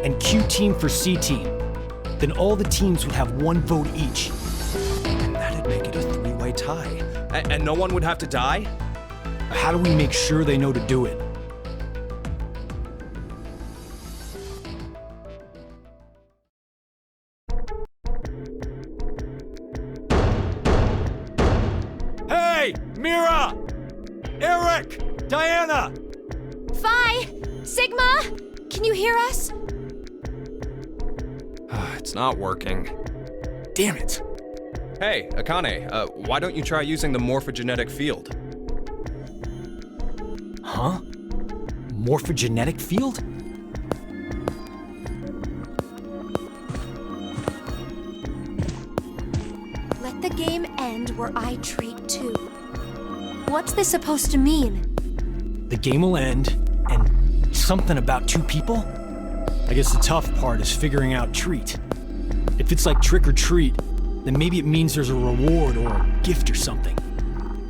and Q team for C team. Then all the teams would have 1 vote each. And that'd make it a 3-way tie. And no one would have to die? How do we make sure they know to do it? Hey! Mira! Eric! Diana! Phi! Sigma! Can you hear us? It's not working. Damn it! Hey, Akane, why don't you try using the morphogenetic field? Huh? Morphogenetic field? Let the game end where I treat 2. What's this supposed to mean? The game will end, and something about 2 people? I guess the tough part is figuring out treat. If it's like trick or treat, then maybe it means there's a reward or a gift or something.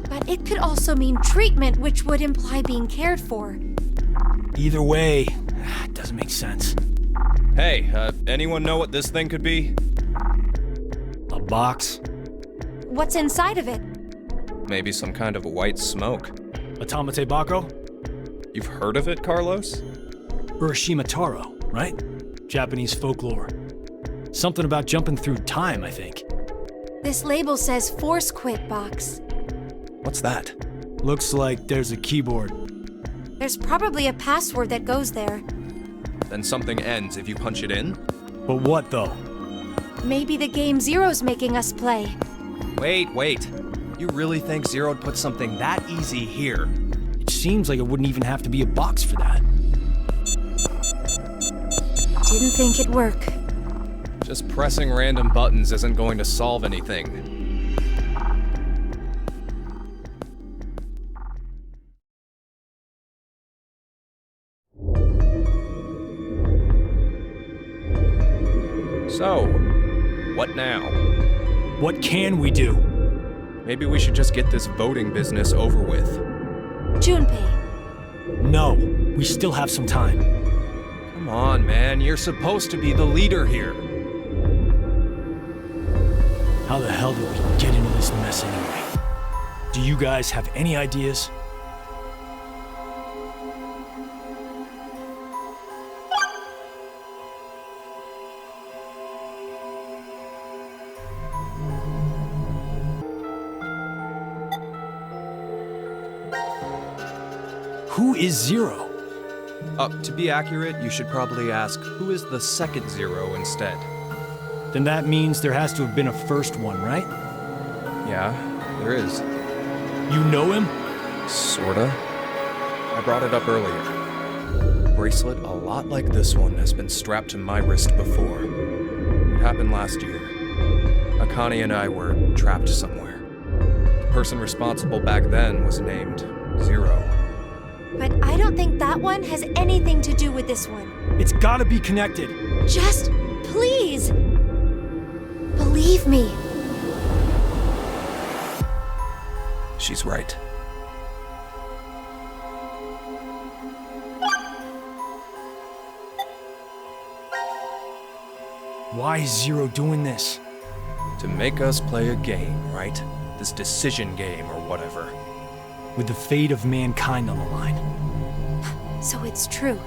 But it could also mean treatment, which would imply being cared for. Either way, it doesn't make sense. Hey, anyone know what this thing could be? A box? What's inside of it? Maybe some kind of white smoke. Automate Bako? You've heard of it, Carlos? Urashima Taro, right? Japanese folklore. Something about jumping through time, I think. This label says Force Quit Box. What's that? Looks like there's a keyboard. There's probably a password that goes there. Then something ends if you punch it in? But what, though? Maybe the game Zero's making us play. Wait. You really think Zero'd put something that easy here? It seems like it wouldn't even have to be a box for that. Didn't think it'd work. Just pressing random buttons isn't going to solve anything. So, what now? What can we do? Maybe we should just get this voting business over with. Junpei. No, we still have some time. Come on, man, you're supposed to be the leader here. How the hell did we get into this mess anyway? Do you guys have any ideas? Who is Zero? To be accurate, you should probably ask, who is the second Zero instead? Then that means there has to have been a first one, right? Yeah, there is. You know him? Sorta. I brought it up earlier. A bracelet a lot like this one has been strapped to my wrist before. It happened last year. Akane and I were trapped somewhere. The person responsible back then was named Zero. But I don't think that one has anything to do with this one. It's gotta be connected. Just, please, believe me. She's right. Why is Zero doing this? To make us play a game, right? This decision game or whatever. With the fate of mankind on the line. So it's true.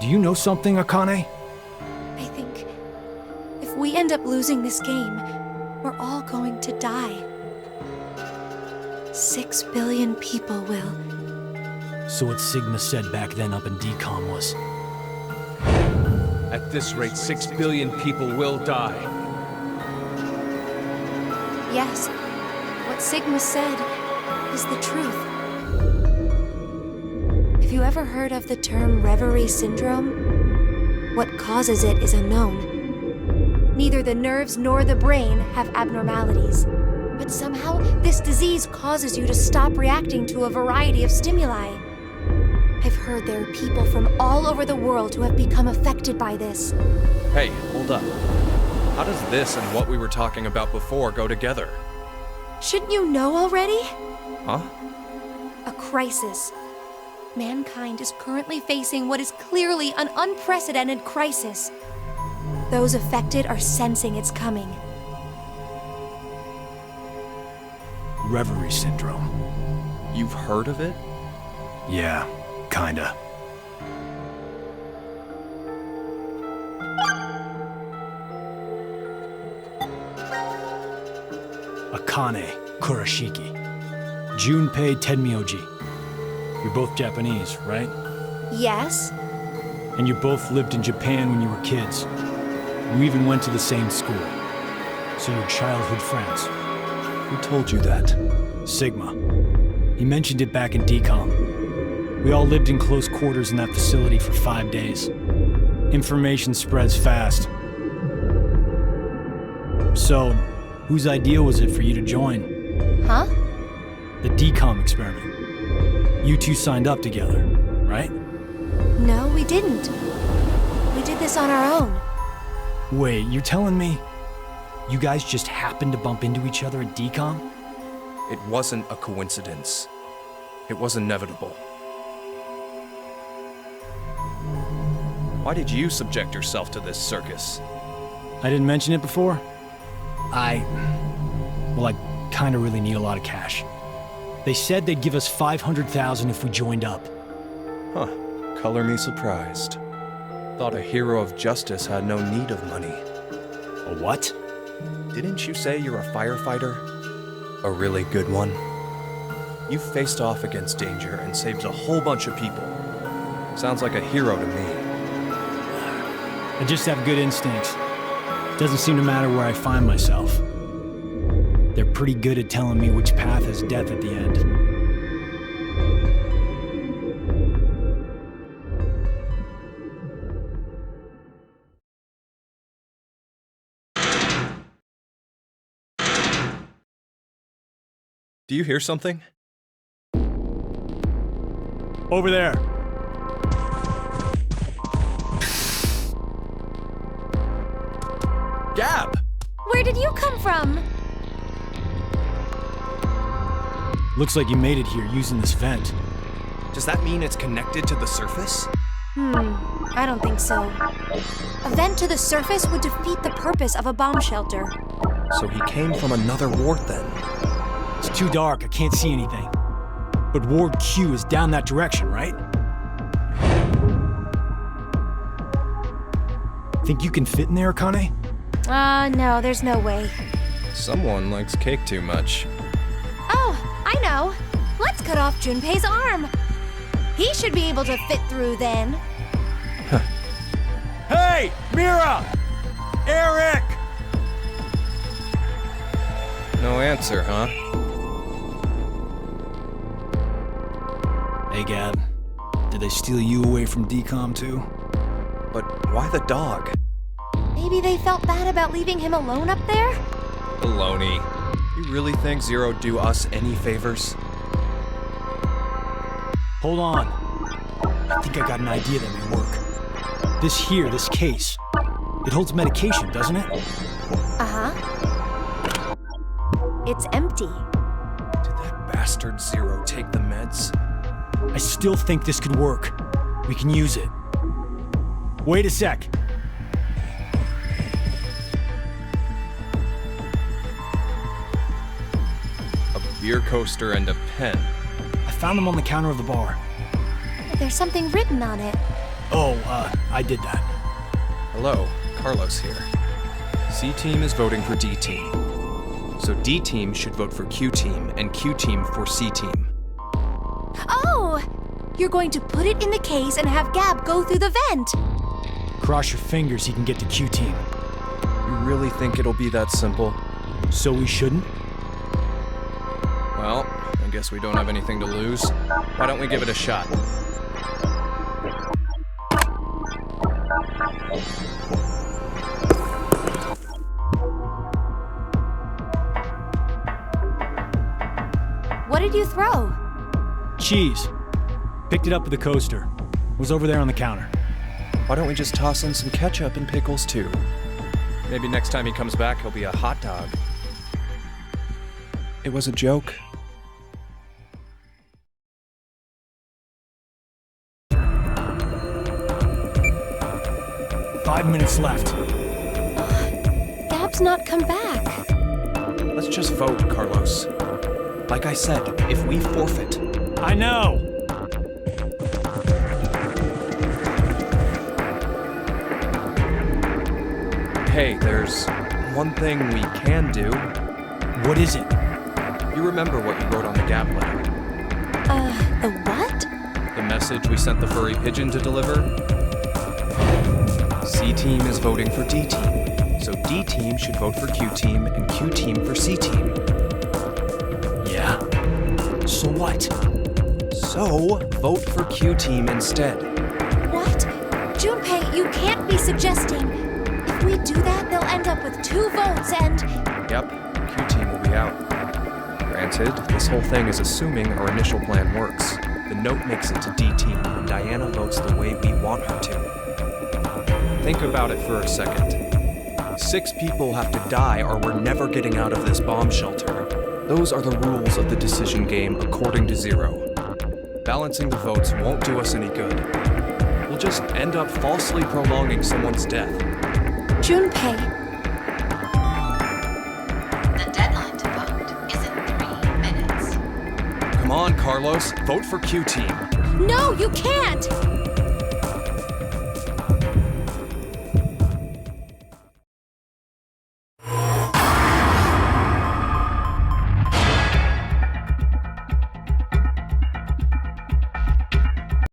Do you know something, Akane? I think if we end up losing this game, we're all going to die. 6 billion people will. So what Sigma said back then up in DCOM was... At this rate, 6 billion people will die. Yes, what Sigma said is the truth. Have you ever heard of the term reverie syndrome? What causes it is unknown. Neither the nerves nor the brain have abnormalities. But somehow, this disease causes you to stop reacting to a variety of stimuli. I've heard there are people from all over the world who have become affected by this. Hey, hold up. How does this and what we were talking about before go together? Shouldn't you know already? Huh? A crisis. Mankind is currently facing what is clearly an unprecedented crisis. Those affected are sensing it's coming. Reverie syndrome. You've heard of it? Yeah, kinda. Akane Kurashiki. Junpei Tenmyoji. You're both Japanese, right? Yes? And you both lived in Japan when you were kids. You even went to the same school. So you're childhood friends. Who told you that? Sigma. He mentioned it back in DCOM. We all lived in close quarters in that facility for 5 days. Information spreads fast. So, whose idea was it for you to join? Huh? The DCOM experiment. You two signed up together, right? No, we didn't. We did this on our own. Wait, you're telling me you guys just happened to bump into each other at DCOM? It wasn't a coincidence. It was inevitable. Why did you subject yourself to this circus? I didn't mention it before? I kinda really need a lot of cash. They said they'd give us $500,000 if we joined up. Huh. Color me surprised. Thought a hero of justice had no need of money. A what? Didn't you say you're a firefighter? A really good one? You faced off against danger and saved a whole bunch of people. Sounds like a hero to me. I just have good instincts. Doesn't seem to matter where I find myself. They're pretty good at telling me which path has death at the end. Do you hear something? Over there. Gab! Where did you come from? Looks like you made it here using this vent. Does that mean it's connected to the surface? I don't think so. A vent to the surface would defeat the purpose of a bomb shelter. So he came from another ward then? It's too dark, I can't see anything. But Ward Q is down that direction, right? Think you can fit in there, Akane? No, there's no way. Someone likes cake too much. Oh, I know. Let's cut off Junpei's arm. He should be able to fit through then. Hey, Mira! Eric! No answer, huh? Hey, Gab. Did they steal you away from DCOM too? But why the dog? Maybe they felt bad about leaving him alone up there? Baloney. You really think Zero'd do us any favors? Hold on. I think I got an idea that may work. This case. It holds medication, doesn't it? Uh-huh. It's empty. Did that bastard Zero take the meds? I still think this could work. We can use it. Wait a sec. A beer coaster and a pen. I found them on the counter of the bar. There's something written on it. Oh, I did that. Hello, Carlos here. C-Team is voting for D-Team. So D-Team should vote for Q-Team, and Q-Team for C-Team. Oh! You're going to put it in the case and have Gab go through the vent. Cross your fingers he can get to Q-Team. You really think it'll be that simple? So we shouldn't? Well, I guess we don't have anything to lose. Why don't we give it a shot? What did you throw? Cheese. Picked it up with the coaster. Was over there on the counter. Why don't we just toss in some ketchup and pickles too? Maybe next time he comes back, he'll be a hot dog. It was a joke. 5 minutes left. Gab's not come back. Let's just vote, Carlos. Like I said, if we forfeit... I know! Hey, there's one thing we can do. What is it? You remember what you wrote on the Gab letter? The what? The message we sent the furry pigeon to deliver? C-Team is voting for D-Team, so D-Team should vote for Q-Team and Q-Team for C-Team. Yeah? So what? So, vote for Q-Team instead. What? Junpei, you can't be suggesting. If we do that, they'll end up with 2 votes and... Yep, Q-Team will be out. Granted, this whole thing is assuming our initial plan works. The note makes it to D-Team, and Diana votes the way we want her to. Think about it for a second. 6 people have to die or we're never getting out of this bomb shelter. Those are the rules of the decision game according to Zero. Balancing the votes won't do us any good. We'll just end up falsely prolonging someone's death. Junpei. The deadline to vote is in 3 minutes. Come on, Carlos, vote for Q-Team. No, you can't!